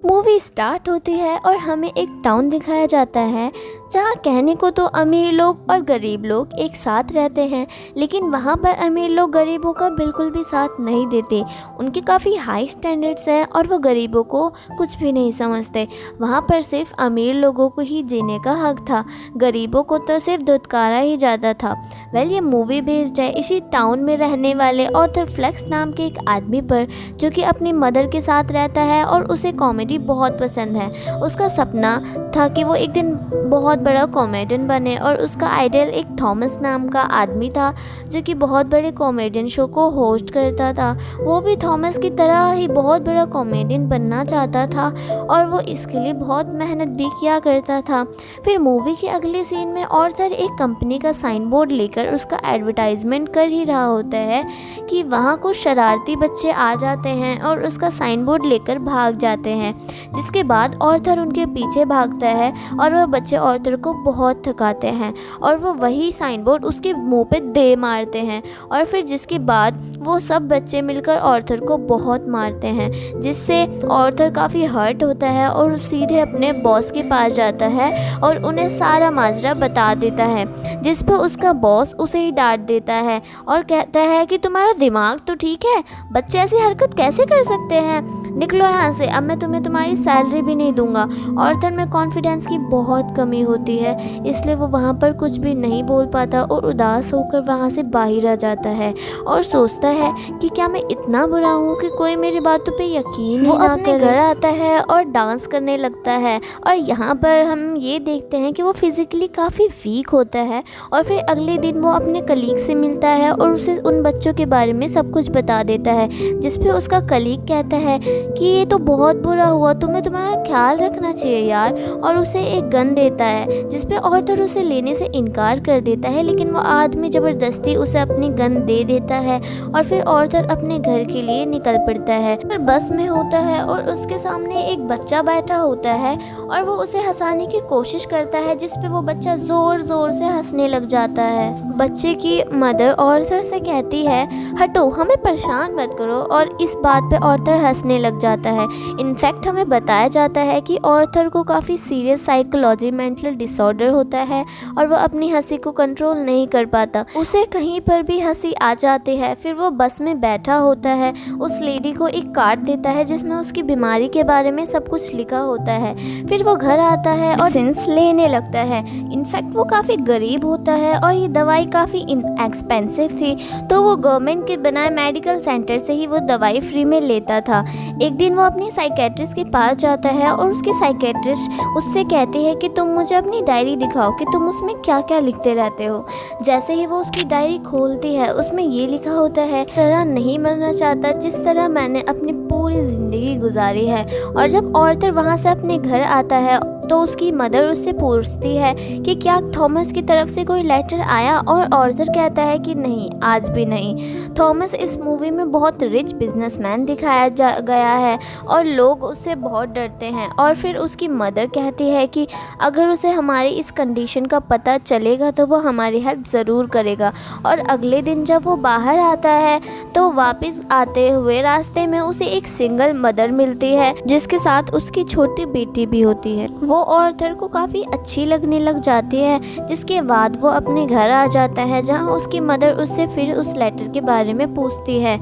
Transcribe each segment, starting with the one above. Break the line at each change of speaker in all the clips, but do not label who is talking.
Movie start होती है और हमें एक टाउन दिखाया जाता है जहाँ कहने को तो अमीर लोग और गरीब लोग एक साथ रहते हैं, लेकिन वहाँ पर अमीर लोग गरीबों का बिल्कुल भी साथ नहीं देते। उनके काफ़ी हाई स्टैंडर्ड्स हैं और वो गरीबों को कुछ भी नहीं समझते। वहाँ पर सिर्फ अमीर लोगों को ही जीने का हक था, गरीबों को तो सिर्फ धुतकारा ही जाता था। ये मूवी बेस्ड है इसी टाउन में रहने वाले ऑर्थर फ्लेक्स नाम के एक आदमी पर, जो कि अपनी मदर के साथ रहता है और उसे कॉमेडी बहुत पसंद है। उसका सपना था कि वो एक दिन बहुत बड़ा कॉमेडियन बने और उसका आइडल एक थॉमस नाम का आदमी था, जो कि बहुत बड़े कॉमेडियन शो को होस्ट करता था। वो भी थॉमस की तरह ही बहुत बड़ा कॉमेडियन बनना चाहता था और वो इसके लिए बहुत मेहनत भी किया करता था। फिर मूवी के अगले सीन में ऑर्थर एक कंपनी का साइन बोर्ड लेकर उसका एडवर्टाइजमेंट कर ही रहा होता है कि वहाँ कुछ शरारती बच्चे आ जाते हैं और उसका साइन बोर्ड लेकर भाग जाते हैं, जिसके बाद ऑर्थर उनके पीछे भागता है और वह बच्चे ऑर्थर को बहुत थकाते हैं और वो वही साइन बोर्ड उसके मुंह पे दे मारते हैं। और फिर जिसके बाद वो सब बच्चे मिलकर ऑर्थर को बहुत मारते हैं, जिससे ऑर्थर काफ़ी हर्ट होता है और सीधे अपने बॉस के पास जाता है और उन्हें सारा माजरा बता देता है, जिस पर उसका बॉस उसे ही डांट देता है और कहता है कि तुम्हारा दिमाग तो ठीक है, बच्चे ऐसी हरकत कैसे कर सकते हैं, निकलो यहाँ से, अब मैं तुम्हें तुम्हारी सैलरी भी नहीं दूंगा। ऑर्थर में कॉन्फिडेंस की बहुत कमी होती है, इसलिए वो वहाँ पर कुछ भी नहीं बोल पाता और उदास होकर वहाँ से बाहर आ जाता है और सोचता है कि क्या मैं इतना बुरा हूँ कि कोई मेरी बातों पे यकीन ही ना करे। घर आता है और डांस करने लगता है और यहाँ पर हम ये देखते हैं कि वो फिज़िकली काफ़ी वीक होता है। और फिर अगले दिन वो अपने कलीग से मिलता है और उसे उन बच्चों के बारे में सब कुछ बता देता है, जिस पे उसका कलीग कहता है कि ये तो बहुत बुरा हुआ, तुम्हें तुम्हारा ख्याल रखना चाहिए यार, और उसे एक गन देता है, जिस पे ऑर्थर उसे लेने से इनकार कर देता है, लेकिन वो आदमी ज़बरदस्ती उसे अपनी गन दे देता है और फिर ऑर्थर अपने घर के लिए निकल पड़ता है। फिर बस में होता है और उसके सामने एक बच्चा बैठा होता है और वो उसे हंसाने की कोशिश करता है, जिस पे वो बच्चा ज़ोर ज़ोर से हंसने लग जाता है। बच्चे की मदर ऑर्थर से कहती है हटो, हमें परेशान मत करो, और इस बात पे ऑर्थर हंसने लग जाता है। इनफैक्ट हमें बताया जाता है कि ऑर्थर को काफ़ी सीरियस साइकोलॉजी मेंटल डिसऑर्डर होता है और वो अपनी हंसी को कंट्रोल नहीं कर पाता, उसे कहीं पर भी हंसी आ जाती है। फिर वो बस में बैठा होता है, उस लेडी को एक कार्ड देता है जिसमें उसकी बीमारी के बारे में सब कुछ लिखा होता है। फिर वो घर आता है और मेडिसिन्स लेने लगता है। इनफैक्ट वो काफ़ी गरीब होता है और ये दवाई काफ़ी एक्सपेंसिव थी, तो वो गवर्नमेंट के बनाए मेडिकल सेंटर से ही वो दवाई फ्री में लेता था। एक दिन वो अपनी साइकेट्रिस्ट के पास जाता है और उसकी साइकेट्रिस्ट उससे कहती है कि तुम मुझे अपनी डायरी दिखाओ कि तुम उसमें क्या क्या लिखते रहते हो। जैसे ही वो उसकी डायरी खोलती है, उसमें ये लिखा होता है तरह नहीं मरना चाहता जिस तरह मैंने अपनी पूरी ज़िंदगी गुजारी है। और जब ऑर्थर वहाँ से अपने घर आता है तो उसकी मदर उससे पूछती है कि क्या थॉमस की तरफ से कोई लेटर आया, और ऑर्थर कहता है कि नहीं, आज भी नहीं। थॉमस इस मूवी में बहुत रिच बिजनेसमैन दिखाया गया है और लोग उससे बहुत डरते हैं। और फिर उसकी मदर कहती है कि अगर उसे हमारी इस कंडीशन का पता चलेगा तो वो हमारी हेल्प ज़रूर करेगा। और अगले दिन जब वो बाहर आता है तो वापस आते हुए रास्ते में उसे एक सिंगल मदर मिलती है, जिसके साथ उसकी छोटी बेटी भी होती है। वो ऑर्थर को काफ़ी अच्छी लगने लग जाती है, जिसके बाद वो अपने घर आ जाता है, जहाँ उसकी मदर उससे फिर उस लेटर के बारे में पूछती है,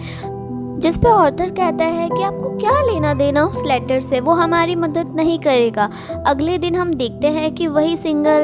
जिस पे ऑर्थर कहता है कि आपको क्या लेना देना उस लेटर से, वो हमारी मदद नहीं करेगा। अगले दिन हम देखते हैं कि वही सिंगल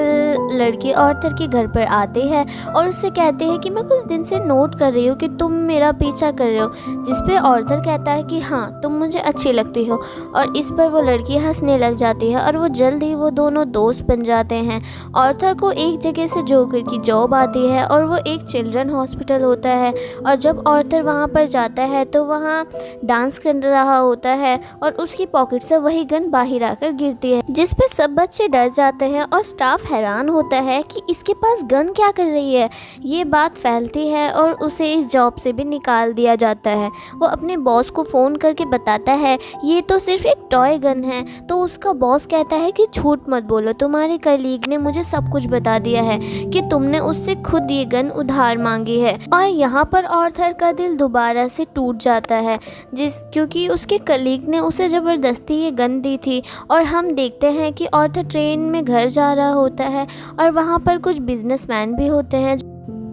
लड़की ऑर्थर के घर पर आते हैं और उससे कहते हैं कि मैं कुछ दिन से नोट कर रही हूँ कि तुम मेरा पीछा कर रहे हो, जिस पे ऑर्थर कहता है कि हाँ, तुम मुझे अच्छी लगती हो। और इस पर वो लड़की हंसने लग जाती है और वो जल्द ही वो दोनों दोस्त बन जाते हैं। ऑर्थर को एक जगह से जोकर की जॉब आती है और वो एक चिल्ड्रन हॉस्पिटल होता है, और जब ऑर्थर वहाँ पर जाता है तो वहाँ डांस कर रहा होता है और उसकी पॉकेट से वही गन बाहर आकर गिरती है, जिस पे सब बच्चे डर जाते हैं और स्टाफ हैरान होता है कि इसके पास गन क्या कर रही है। ये बात फैलती है और उसे इस जॉब से भी निकाल दिया जाता है। वो अपने बॉस को फ़ोन करके बताता है ये तो सिर्फ एक टॉय गन है, तो उसका बॉस कहता है कि झूठ मत बोलो, तुम्हारे कलीग ने मुझे सब कुछ बता दिया है कि तुमने उससे खुद ये गन उधार मांगी है। और यहाँ पर ऑर्थर का दिल दोबारा से टूट जाता जाता है क्योंकि उसके कलीग ने उसे ज़बरदस्ती ये गन दी थी। और हम देखते हैं कि ऑर्थर ट्रेन में घर जा रहा होता है और वहाँ पर कुछ बिजनेसमैन भी होते हैं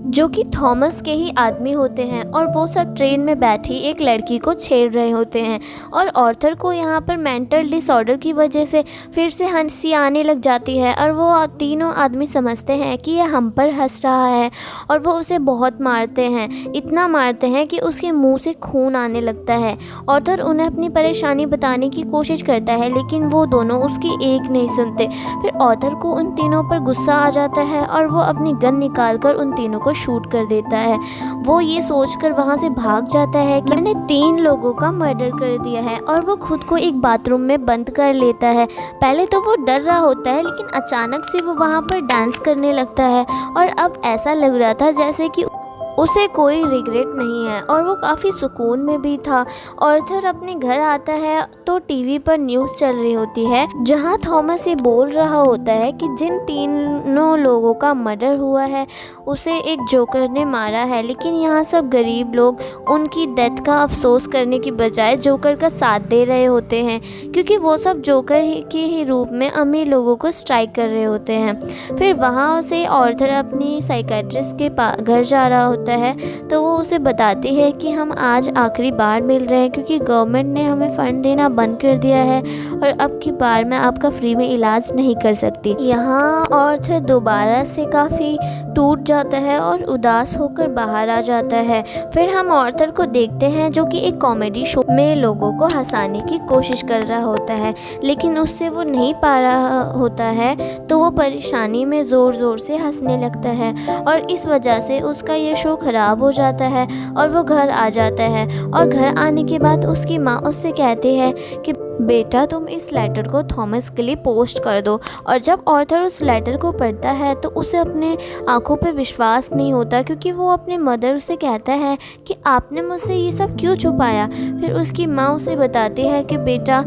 जो कि थॉमस के ही आदमी होते हैं, और वो सब ट्रेन में बैठी एक लड़की को छेड़ रहे होते हैं। और ऑर्थर को यहाँ पर मेंटल डिसऑर्डर की वजह से फिर से हंसी आने लग जाती है और वो तीनों आदमी समझते हैं कि यह हम पर हंस रहा है, और वो उसे बहुत मारते हैं, इतना मारते हैं कि उसके मुंह से खून आने लगता है। ऑर्थर उन्हें अपनी परेशानी बताने की कोशिश करता है, लेकिन वो दोनों उसकी एक नहीं सुनते। फिर ऑर्थर को उन तीनों पर गुस्सा आ जाता है और वो अपनी गन निकाल कर उन तीनों को शूट कर देता है। वो ये सोचकर वहाँ से भाग जाता है कि मैंने 3 लोगों का मर्डर कर दिया है, और वो खुद को एक बाथरूम में बंद कर लेता है। पहले तो वो डर रहा होता है, लेकिन अचानक से वो वहाँ पर डांस करने लगता है, और अब ऐसा लग रहा था जैसे कि उसे कोई रिग्रेट नहीं है, और वो काफ़ी सुकून में भी था। ऑर्थर अपने घर आता है तो टीवी पर न्यूज़ चल रही होती है, जहां थॉमस ये बोल रहा होता है कि जिन तीनों लोगों का मर्डर हुआ है उसे एक जोकर ने मारा है। लेकिन यहाँ सब गरीब लोग उनकी डेथ का अफसोस करने की बजाय जोकर का साथ दे रहे होते हैं, क्योंकि वो सब जोकर के ही रूप में अमीर लोगों को स्ट्राइक कर रहे होते हैं। फिर वहाँ से ऑर्थर अपनी साइकेट्रिस्ट के घर जा रहा होता है, तो वो उसे बताती है कि हम आज आखिरी बार मिल रहे हैं, क्योंकि गवर्नमेंट ने हमें फ़ंड देना बंद कर दिया है और अब की बार मैं आपका फ्री में इलाज नहीं कर सकती। यहाँ ऑर्थर दोबारा से काफ़ी टूट जाता है और उदास होकर बाहर आ जाता है। फिर हम ऑर्थर को देखते हैं जो कि एक कॉमेडी शो में लोगों को हंसाने की कोशिश कर रहा होता है, लेकिन उससे वो नहीं पा रहा होता है, तो वो परेशानी में ज़ोर ज़ोर से हंसने लगता है, और इस वजह से उसका ये शो ख़राब हो जाता है और वो घर आ जाता है। और घर आने के बाद उसकी माँ उससे कहती है कि बेटा तुम इस लेटर को थॉमस के लिए पोस्ट कर दो। और जब ऑर्थर उस लेटर को पढ़ता है तो उसे अपने आंखों पर विश्वास नहीं होता, क्योंकि वो अपने मदर से कहता है कि आपने मुझसे ये सब क्यों छुपाया। फिर उसकी माँ उसे बताती है कि बेटा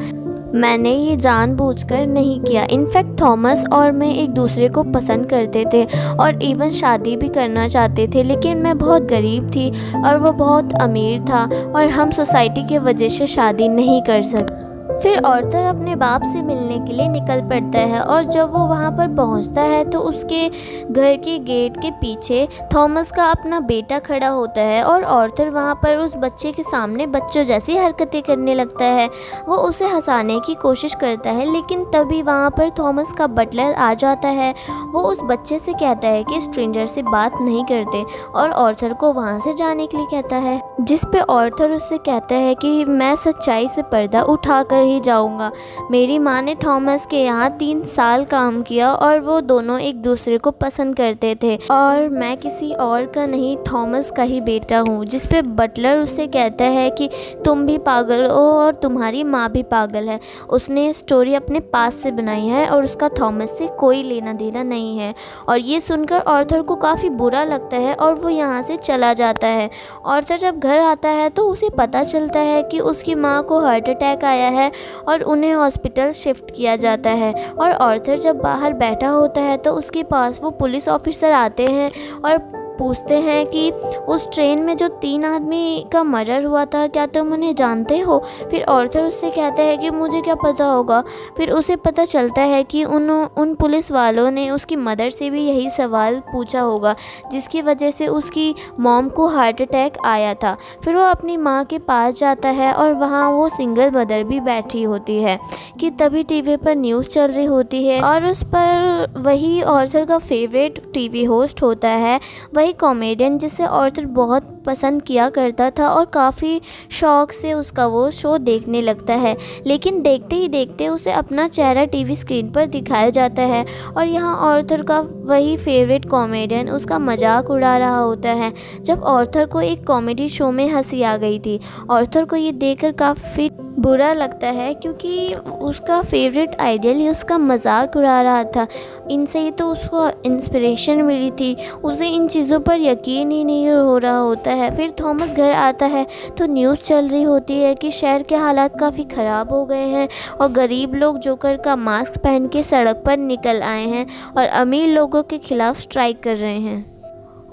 मैंने ये जानबूझकर नहीं किया, इनफैक्ट थॉमस और मैं एक दूसरे को पसंद करते थे और इवन शादी भी करना चाहते थे, लेकिन मैं बहुत गरीब थी और वो बहुत अमीर था और हम सोसाइटी के वजह से शादी नहीं कर सकते। फिर ऑर्थर अपने बाप से मिलने के लिए निकल पड़ता है, और जब वो वहाँ पर पहुँचता है तो उसके घर के गेट के पीछे थॉमस का अपना बेटा खड़ा होता है, और ऑर्थर वहाँ पर उस बच्चे के सामने बच्चों जैसी हरकतें करने लगता है। वो उसे हंसाने की कोशिश करता है, लेकिन तभी वहाँ पर थॉमस का बटलर आ जाता है। वो उस बच्चे से कहता है कि स्ट्रेंजर से बात नहीं करते, और ऑर्थर को वहाँ से जाने के लिए कहता है, जिस पे ऑर्थर उससे कहता है कि मैं सच्चाई से पर्दा उठा कर ही जाऊंगा। मेरी माँ ने थॉमस के यहाँ 3 साल काम किया और वो दोनों एक दूसरे को पसंद करते थे, और मैं किसी और का नहीं थॉमस का ही बेटा हूँ। जिस पे बटलर उससे कहता है कि तुम भी पागल हो और तुम्हारी माँ भी पागल है, उसने स्टोरी अपने पास से बनाई है और उसका थॉमस से कोई लेना देना नहीं है। और ये सुनकर ऑर्थर को काफ़ी बुरा लगता है और वो यहाँ से चला जाता है। ऑर्थर जब घर आता है तो उसे पता चलता है कि उसकी माँ को हार्ट अटैक आया है और उन्हें हॉस्पिटल शिफ्ट किया जाता है। और ऑर्थर जब बाहर बैठा होता है तो उसके पास वो पुलिस ऑफिसर आते हैं और पूछते हैं कि उस ट्रेन में जो 3 आदमी का मर्डर हुआ था क्या तुम उन्हें जानते हो। फिर ऑर्थर उससे कहता है कि मुझे क्या पता होगा। फिर उसे पता चलता है कि उन पुलिस वालों ने उसकी मदर से भी यही सवाल पूछा होगा, जिसकी वजह से उसकी मॉम को हार्ट अटैक आया था। फिर वो अपनी माँ के पास जाता है और वहाँ वो सिंगल मदर भी बैठी होती है कि तभी टीवी पर न्यूज़ चल रही होती है, और उस पर वही ऑर्थर का फेवरेट टीवी होस्ट होता है, वही कॉमेडियन जिसे ऑर्थर बहुत पसंद किया करता था, और काफ़ी शौक से उसका वो शो देखने लगता है। लेकिन देखते ही देखते उसे अपना चेहरा टीवी स्क्रीन पर दिखाया जाता है, और यहाँ ऑर्थर का वही फेवरेट कॉमेडियन उसका मजाक उड़ा रहा होता है। जब ऑर्थर को एक कॉमेडी शो में हंसी आ गई थी, ऑर्थर को ये देखकर काफ़ी बुरा लगता है, क्योंकि उसका फेवरेट आइडियल ही उसका मजाक उड़ा रहा था। इनसे ही तो उसको इंस्पिरेशन मिली थी, उसे इन चीज़ों पर यकीन ही नहीं हो रहा होता है। फिर थॉमस घर आता है तो न्यूज़ चल रही होती है कि शहर के हालात काफ़ी ख़राब हो गए हैं और गरीब लोग जोकर का मास्क पहन के सड़क पर निकल आए हैं और अमीर लोगों के खिलाफ स्ट्राइक कर रहे हैं।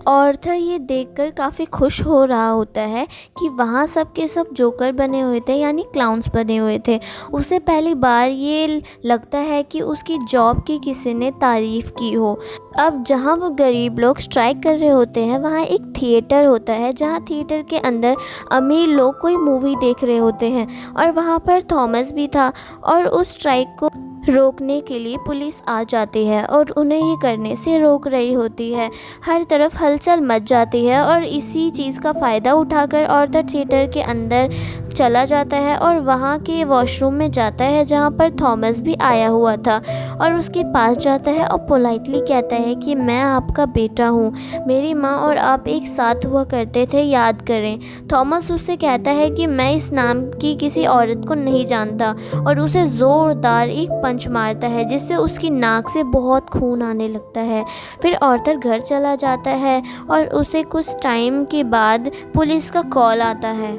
ऑर्थर ये देखकर काफ़ी खुश हो रहा होता है कि वहाँ सब के सब जोकर बने हुए थे, यानी क्लाउन्स बने हुए थे। उसे पहली बार ये लगता है कि उसकी जॉब की किसी ने तारीफ़ की हो। अब जहाँ वो गरीब लोग स्ट्राइक कर रहे होते हैं वहाँ एक थिएटर होता है, जहाँ थिएटर के अंदर अमीर लोग कोई मूवी देख रहे होते हैं और वहाँ पर थॉमस भी था। और उस स्ट्राइक को रोकने के लिए पुलिस आ जाती है और उन्हें ये करने से रोक रही होती है। हर तरफ हलचल मच जाती है और इसी चीज़ का फ़ायदा उठाकर ऑर्थर थिएटर के अंदर चला जाता है और वहाँ के वॉशरूम में जाता है जहाँ पर थॉमस भी आया हुआ था, और उसके पास जाता है और पोलाइटली कहता है कि मैं आपका बेटा हूँ, मेरी माँ और आप एक साथ हुआ करते थे, याद करें। थॉमस उससे कहता है कि मैं इस नाम की किसी औरत को नहीं जानता, और उसे ज़ोरदार एक पंच मारता है जिससे उसकी नाक से बहुत खून आने लगता है। फिर ऑर्थर घर चला जाता है और उसे कुछ टाइम के बाद पुलिस का कॉल आता है,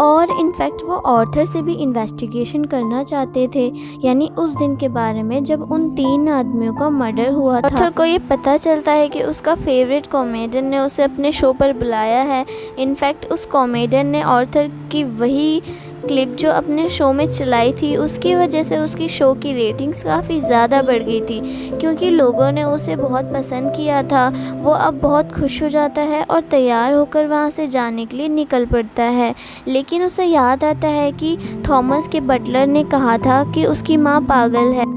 और इनफैक्ट वो ऑर्थर से भी इन्वेस्टिगेशन करना चाहते थे, यानी उस दिन के बारे में जब उन 3 आदमियों का मर्डर हुआ था। ऑर्थर को ये पता चलता है कि उसका फेवरेट कॉमेडियन ने उसे अपने शो पर बुलाया है। इनफैक्ट उस कॉमेडियन ने ऑर्थर की वही क्लिप जो अपने शो में चलाई थी, उसकी वजह से उसकी शो की रेटिंग्स काफ़ी ज़्यादा बढ़ गई थी, क्योंकि लोगों ने उसे बहुत पसंद किया था। वो अब बहुत खुश हो जाता है और तैयार होकर वहाँ से जाने के लिए निकल पड़ता है, लेकिन उसे याद आता है कि थॉमस के बटलर ने कहा था कि उसकी माँ पागल है।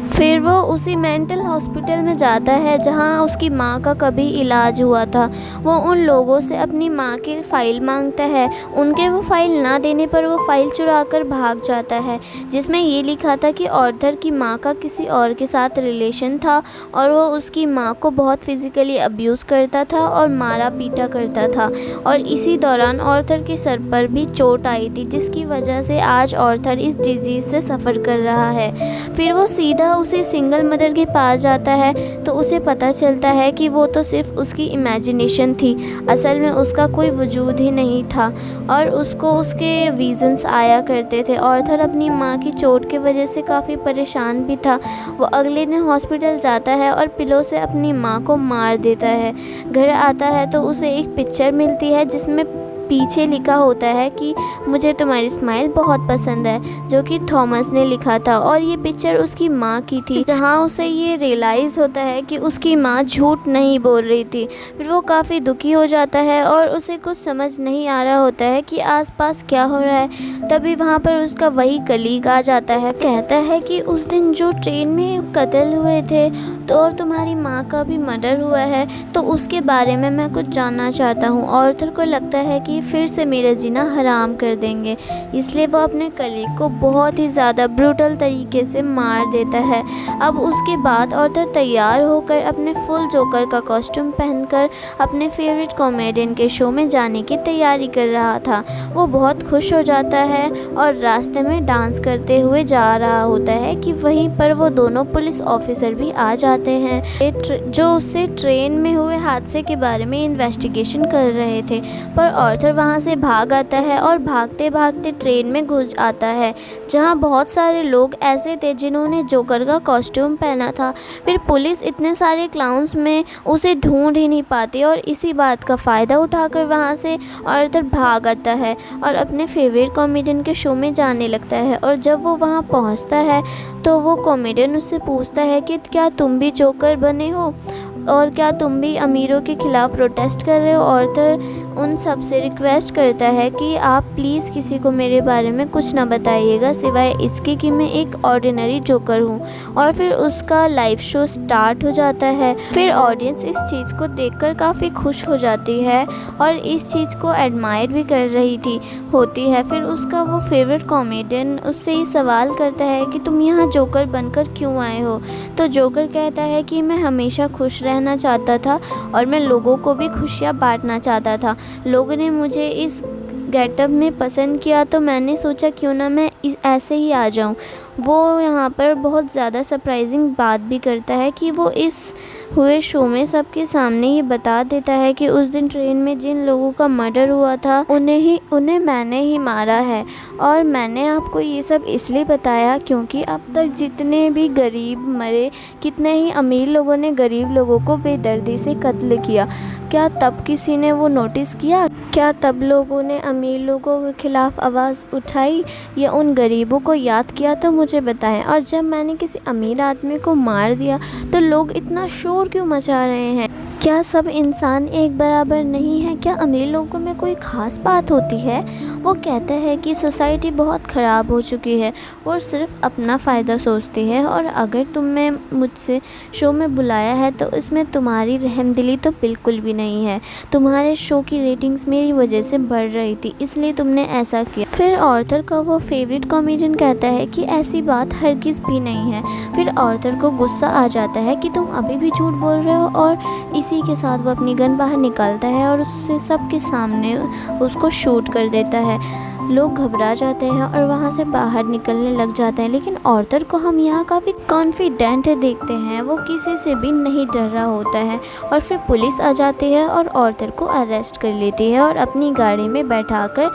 फिर वो उसी मेंटल हॉस्पिटल में जाता है जहाँ उसकी माँ का कभी इलाज हुआ था। वो उन लोगों से अपनी माँ की फ़ाइल मांगता है। उनके वो फ़ाइल ना देने पर वो फ़ाइल चुरा कर भाग जाता है, जिसमें ये लिखा था कि ऑर्थर की माँ का किसी और के साथ रिलेशन था और वो उसकी माँ को बहुत फिज़िकली अब्यूज़ करता था और मारा पीटा करता था। और इसी दौरान ऑर्थर के सर पर भी चोट आई थी, जिसकी वजह से आज ऑर्थर इस डिज़ीज़ से सफ़र कर रहा है। फिर वो सीधा उसी सिंगल मदर के पास जाता है तो उसे पता चलता है कि वो तो सिर्फ उसकी इमेजिनेशन थी, असल में उसका कोई वजूद ही नहीं था और उसको उसके विजन्स आया करते थे। ऑर्थर अपनी माँ की चोट की वजह से काफ़ी परेशान भी था। वो अगले दिन हॉस्पिटल जाता है और पिलो से अपनी माँ को मार देता है। घर आता है तो उसे एक पिक्चर मिलती है जिसमें पीछे लिखा होता है कि मुझे तुम्हारी स्माइल बहुत पसंद है, जो कि थॉमस ने लिखा था, और ये पिक्चर उसकी माँ की थी, जहाँ उसे ये रियलाइज़ होता है कि उसकी माँ झूठ नहीं बोल रही थी। फिर वो काफ़ी दुखी हो जाता है और उसे कुछ समझ नहीं आ रहा होता है कि आसपास क्या हो रहा है। तभी वहाँ पर उसका वही कलीग आ जाता है, कहता है कि उस दिन जो ट्रेन में कत्ल हुए थे तो और तुम्हारी माँ का भी मर्डर हुआ है, तो उसके बारे में मैं कुछ जानना चाहता हूँ। ऑर्थर को लगता है कि फिर से मेरा जीना हराम कर देंगे, इसलिए वो अपने कलीग को बहुत ही ज़्यादा ब्रूटल तरीके से मार देता है। अब उसके बाद ऑर्थर तैयार होकर अपने फुल जोकर का कॉस्ट्यूम पहनकर अपने फेवरेट कॉमेडियन के शो में जाने की तैयारी कर रहा था। वो बहुत खुश हो जाता है और रास्ते में डांस करते हुए जा रहा होता है कि वहीं पर वो दोनों पुलिस ऑफिसर भी आ जाते हैं जो उससे ट्रेन में हुए हादसे के बारे में इन्वेस्टिगेशन कर रहे थे। पर ऑर्थर वहाँ से भाग आता है और भागते भागते ट्रेन में घुस आता है, जहाँ बहुत सारे लोग ऐसे थे जिन्होंने जोकर का कॉस्ट्यूम पहना था। फिर पुलिस इतने सारे क्लाउन्स में उसे ढूंढ ही नहीं पाती और इसी बात का फ़ायदा उठाकर वहाँ से ऑर्थर भाग आता है और अपने फेवरेट कॉमेडियन के शो में जाने लगता है। और जब वो वहाँ पहुँचता है तो वो कॉमेडियन उससे पूछता है कि क्या तुम भी जोकर बने हो और क्या तुम भी अमीरों के ख़िलाफ़ प्रोटेस्ट कर रहे हो। ऑर्थर उन सब से रिक्वेस्ट करता है कि आप प्लीज़ किसी को मेरे बारे में कुछ ना बताइएगा सिवाय इसके कि मैं एक ऑर्डिनरी जोकर हूँ। और फिर उसका लाइव शो स्टार्ट हो जाता है। फिर ऑडियंस इस चीज़ को देखकर काफ़ी खुश हो जाती है और इस चीज़ को एडमायर भी कर रही होती है। फिर उसका वो फेवरेट कॉमेडियन उससे ये सवाल करता है कि तुम यहाँ जोकर बनकर क्यों आए हो। तो जोकर कहता है कि मैं हमेशा खुश रहना चाहता था और मैं लोगों को भी खुशियाँ बांटना चाहता था। लोगों ने मुझे इस गेटअप में पसंद किया तो मैंने सोचा क्यों ना मैं ऐसे ही आ जाऊं। वो यहाँ पर बहुत ज़्यादा सरप्राइजिंग बात भी करता है कि वो इस हुए शो में सबके सामने ये बता देता है कि उस दिन ट्रेन में जिन लोगों का मर्डर हुआ था उन्हें मैंने ही मारा है। और मैंने आपको ये सब इसलिए बताया क्योंकि अब तक जितने भी गरीब मरे, कितने ही अमीर लोगों ने गरीब लोगों को बेदर्दी से कत्ल किया, क्या तब किसी ने वो नोटिस किया? क्या तब लोगों ने अमीर लोगों के खिलाफ आवाज़ उठाई या उन गरीबों को याद किया? तो मुझे बताएं। और जब मैंने किसी अमीर आदमी को मार दिया तो लोग इतना शोर क्यों मचा रहे हैं? क्या सब इंसान एक बराबर नहीं है? क्या अमीर लोगों में कोई ख़ास बात होती है? वो कहते हैं कि सोसाइटी बहुत ख़राब हो चुकी है और सिर्फ अपना फ़ायदा सोचती है, और अगर तुमने मुझसे शो में बुलाया है तो इसमें तुम्हारी रहमदिली तो बिल्कुल भी नहीं है। तुम्हारे शो की रेटिंग्स मेरी वजह से बढ़ रही थी, इसलिए तुमने ऐसा किया। फिर आर्थर का वो फेवरेट कॉमेडियन कहता है कि ऐसी बात हरगिज़ भी नहीं है। फिर आर्थर को गुस्सा आ जाता है कि तुम अभी भी झूठ बोल रहे हो, और इसी के साथ वो अपनी गन बाहर निकालता है और उससे सबके सामने उसको शूट कर देता है। लोग घबरा जाते हैं और वहाँ से बाहर निकलने लग जाते हैं, लेकिन आर्थर को हम यहाँ काफ़ी कॉन्फिडेंट देखते हैं। वो किसी से भी नहीं डर रहा होता है। और फिर पुलिस आ जाती है और आर्थर को अरेस्ट कर लेती है और अपनी गाड़ी में बैठाकर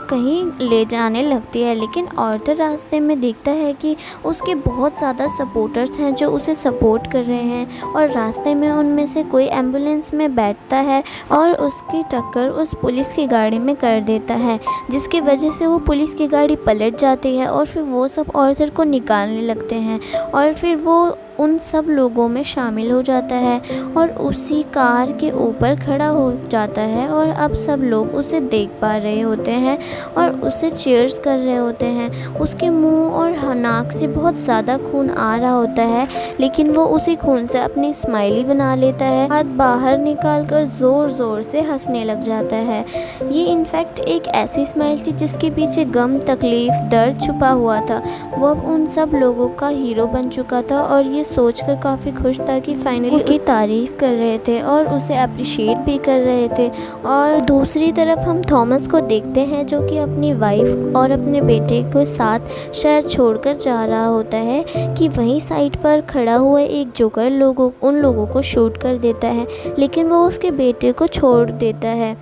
कहीं ले जाने लगती है। लेकिन आर्थर रास्ते में देखता है कि उसके बहुत ज़्यादा सपोर्टर्स हैं जो उसे सपोर्ट कर रहे हैं, और रास्ते में उनमें से कोई एम्बुलेंस में बैठता है और उसकी टक्कर उस पुलिस की गाड़ी में कर देता है, जिसकी वजह से वो पुलिस की गाड़ी पलट जाती है। और फिर वो सब आर्थर को निकालने लगते हैं और फिर वो उन सब लोगों में शामिल हो जाता है और उसी कार के ऊपर खड़ा हो जाता है, और अब सब लोग उसे देख पा रहे होते हैं और उसे चीयर्स कर रहे होते हैं। उसके मुंह और नाक से बहुत ज़्यादा खून आ रहा होता है, लेकिन वो उसी खून से अपनी स्माइली बना लेता है, हाथ बाहर निकाल कर ज़ोर ज़ोर से हंसने लग जाता है। ये इनफैक्ट एक ऐसी स्माइल थी जिसके पीछे गम, तकलीफ़, दर्द छुपा हुआ था। वो अब उन सब लोगों का हीरो बन चुका था और ये सोचकर काफ़ी खुश था कि फाइनली उसकी तारीफ़ कर रहे थे और उसे अप्रिशिएट भी कर रहे थे। और दूसरी तरफ हम थॉमस को देखते हैं जो कि अपनी वाइफ और अपने बेटे के साथ शहर छोड़कर जा रहा होता है कि वहीं साइड पर खड़ा हुआ एक जोकर उन लोगों को शूट कर देता है, लेकिन वो उसके बेटे को छोड़ देता है।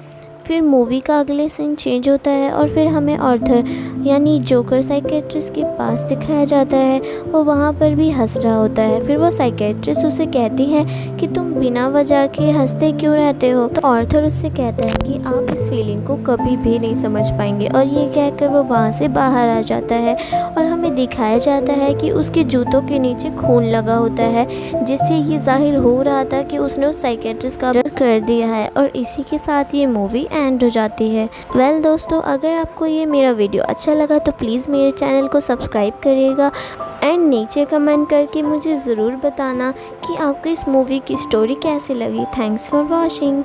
फिर मूवी का अगले सीन चेंज होता है और फिर हमें आर्थर यानी जोकर साइकेट्रिस्ट के पास दिखाया जाता है। वो वहाँ पर भी हंस रहा होता है। फिर वो साइकेट्रिस्ट उसे कहती है कि तुम बिना वजह के हंसते क्यों रहते हो? तो आर्थर उससे कहता है कि आप इस फीलिंग को कभी भी नहीं समझ पाएंगे, और ये कहकर वो वहाँ से बाहर आ जाता है। और हमें दिखाया जाता है कि उसके जूतों के नीचे खून लगा होता है, जिससे ये जाहिर हो रहा था कि उसने उस साइकेट्रिस्ट का मर्डर कर दिया है। और इसी के साथ ये मूवी एंड हो जाती है। वेल दोस्तों, अगर आपको ये मेरा वीडियो अच्छा लगा तो प्लीज़ मेरे चैनल को सब्सक्राइब करिएगा एंड नीचे कमेंट करके मुझे ज़रूर बताना कि आपको इस मूवी की स्टोरी कैसी लगी। Thanks for watching.